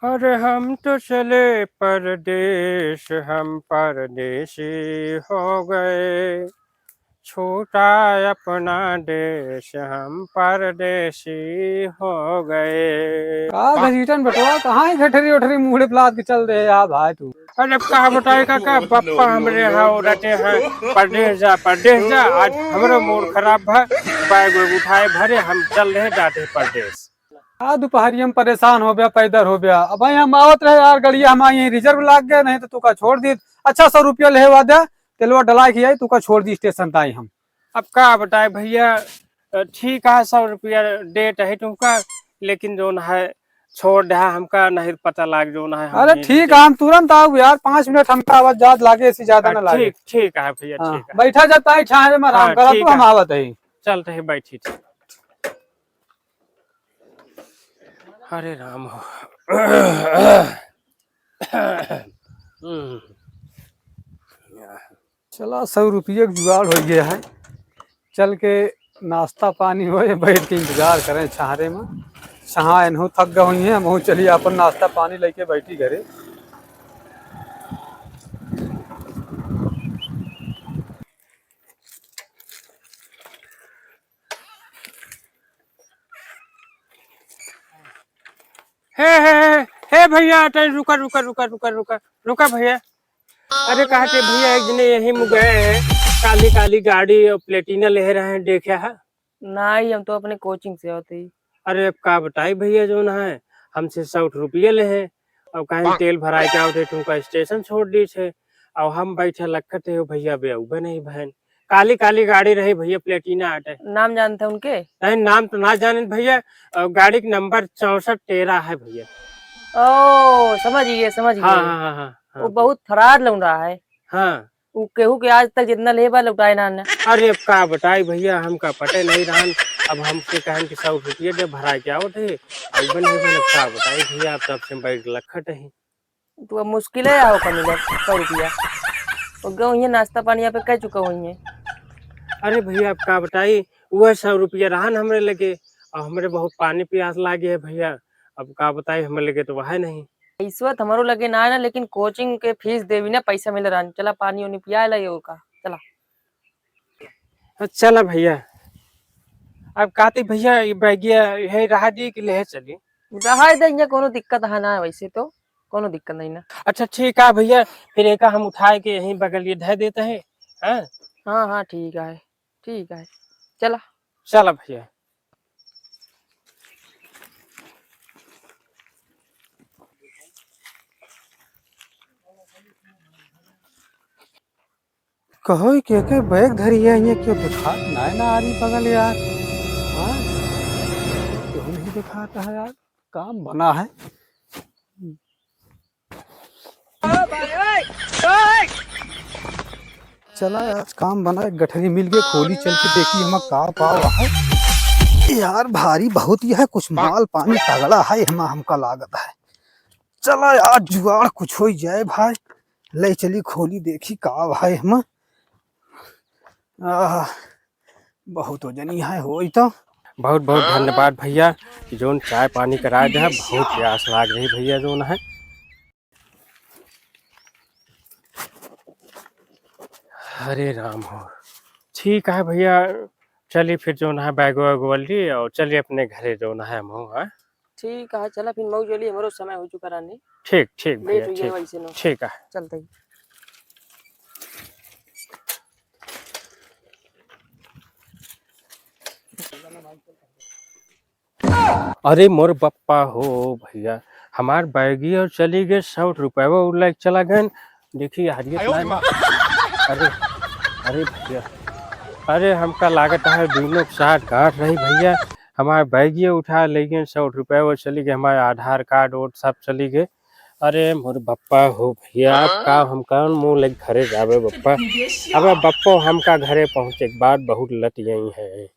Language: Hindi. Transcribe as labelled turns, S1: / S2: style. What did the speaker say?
S1: अरे हम तो चले परदेश, हम परदेसी हो गए। छोटा अपना देश, हम परदेसी हो गए।
S2: का घसीटन बटवा कहाँ है गठरी उठरी मुंहड़े पलाद के चल रहे यार भाई तू।
S1: अरे कहा बताए काका, पप्पा हमरे यहाँ रटे हैं परदेश जा। आज हमरो मूड खराब है, बैग वैग उठाए भरे हम चल रहे जाते परदेश।
S2: आ दोपहरी हम परेशान हो गया पैदल हो गया। अब भाई हम आवत रहे यार गड़िया हमारे यहीं रिजर्व लाग गया, नहीं तो तू का छोड़ दी। अच्छा 100 रुपया ले दे तेलवा डला के आई तू का छोड़ दी स्टेशन ताई हम।
S1: अब का बताए भैया, ठीक है 100 रुपया डेट है तुमका, लेकिन जो है छोड़ दे हमका नहीं पता लाग जो है हम
S2: अरे
S1: नहीं
S2: ठीक है हम तुरंत आओ यार 5 मिनट हमका आवाज ज्यादा लागे इससे ज्यादा ना लागे।
S1: ठीक ठीक है भैया,
S2: हाँ,
S1: ठीक है।
S2: बैठा जाता है छाए में आराम
S1: हाँ,
S2: करा
S1: ठीक
S2: तू हम
S1: है।
S2: आवत है।
S1: चलते हैं बैठी थी। हरे राम हो।
S2: चला 100 रुपये का जुगाड़ हो गया है, चल के नाश्ता पानी हो बैठ के इंतजार करें छाहरे में। छहा एनहू थक गए हुई है, हम चलिए अपन नाश्ता पानी लेके बैठी घरे।
S1: हे भैया, रुका रुका रुका रुका रुका रुका भैया। अरे कहते भैया एक दिन यही में गए हैं, काली काली गाड़ी और प्लेटिना ले रहे हैं, देखा है?
S3: नहीं, हम तो अपने कोचिंग से होते ही।
S1: अरे अब का बताई भैया, जो ना है हमसे 100 रुपये ले हैं और कहीं तेल भराए के आते तुमका स्टेशन छोड़ दी छे। और हम बैठे लखत है भैया बेउबे नहीं बहन, काली काली गाड़ी रही भैया, प्लेटिना आटे।
S3: नाम जानते हैं उनके?
S1: नहीं नाम तो ना जाने भैया, गाड़ी का नंबर 6413 है भैया।
S3: ओ समझ गए समझ
S1: हाँ
S3: गए।
S1: हाँ हाँ हाँ
S3: वो
S1: हाँ
S3: बहुत फरार लग रहा है।
S1: हाँ।
S3: वो केहू के आज तक जितना लेबा लौटाए ना ने।
S1: अरे अब का बताई भैया, हमका पटे नहीं रहन। अब हमसे कहन कि 100 रुपये दे भरा के आओ थे, अब बन अब का बताई भैया, अब तब से बैठ लखट है।
S3: तो अब मुश्किल है आओ का मिले 100 रुपया। तो गए हुई नाश्ता पानी यहाँ पे कह चुका हुई है।
S1: अरे भैया अब का बताई, वह 100 रुपया रहन हमरे लगे, और हमरे बहुत पानी प्यास लागे है भैया। अब का बताई हमें लगे तो वह नहीं।
S3: इस वक्त हमारो लगे ना है ना, लेकिन कोचिंग के फीस देवी ना पैसा मिल रहा। चला पानी उनी पिया ला ये का चला।
S1: चला भैया, अब कहते भैया ये बैगिया यही रहा दी कि ले चली।
S3: रहा दे यहाँ कोनो दिक्कत है ना, वैसे तो कोनो दिक्कत नहीं ना।
S1: अच्छा ठीक है भैया, फिर एक हम उठाए के यहीं बगल ये धै देते हैं। हाँ
S3: हाँ हाँ ठीक है चला।
S1: चला भैया।
S2: कहो के बैग धरी है ये क्यों दिखा ना ना आ रही बगल यार। हाँ क्यों नहीं दिखाता है यार, काम बना है। चला आज काम बना, एक गठरी मिल गई, खोली चल के देखी हम का पाव है यार। भारी बहुत ही है, कुछ माल पानी तगड़ा है हमका लागत है। चला यार जुगाड़ कुछ हो जाए भाई, ले चली खोली देखी का भाई हम। बहुत वजनी है हो तो।
S1: बहुत बहुत धन्यवाद भैया कि जोन चाय पानी करा दे, बहुत प्यास लाग रही भैया जोन है। हरे राम हो। ठीक है भैया, चलिए फिर जो है बैग वैग वाली और चलिए अपने घरे जो है हम। हाँ
S3: ठीक है चला फिर मऊ चलिए, हमारो समय हो चुका रानी।
S1: ठीक ठीक भैया,
S3: लेट
S1: ठीक
S3: वैसे नो
S1: ठीक है।
S3: चलते ही।
S1: अरे मोर बप्पा हो भैया, हमार बैगी और चली गए 100 रुपये वो लाइक चला गए। देखिए हरियत ना। अरे अरे भैया, अरे हमका लागत है दोनों के साथ काट रही भैया। हमारे बैगिए उठा ले गए 100 रुपये वो चली गए, हमारे आधार कार्ड और सब चली गए। अरे मोर बप्पा हो भैया, अब का हम कौन मुँह लग घरे जावे बप्पा। अब बप्पो हमका घरे पहुँचे के बाद बहुत लट गई है।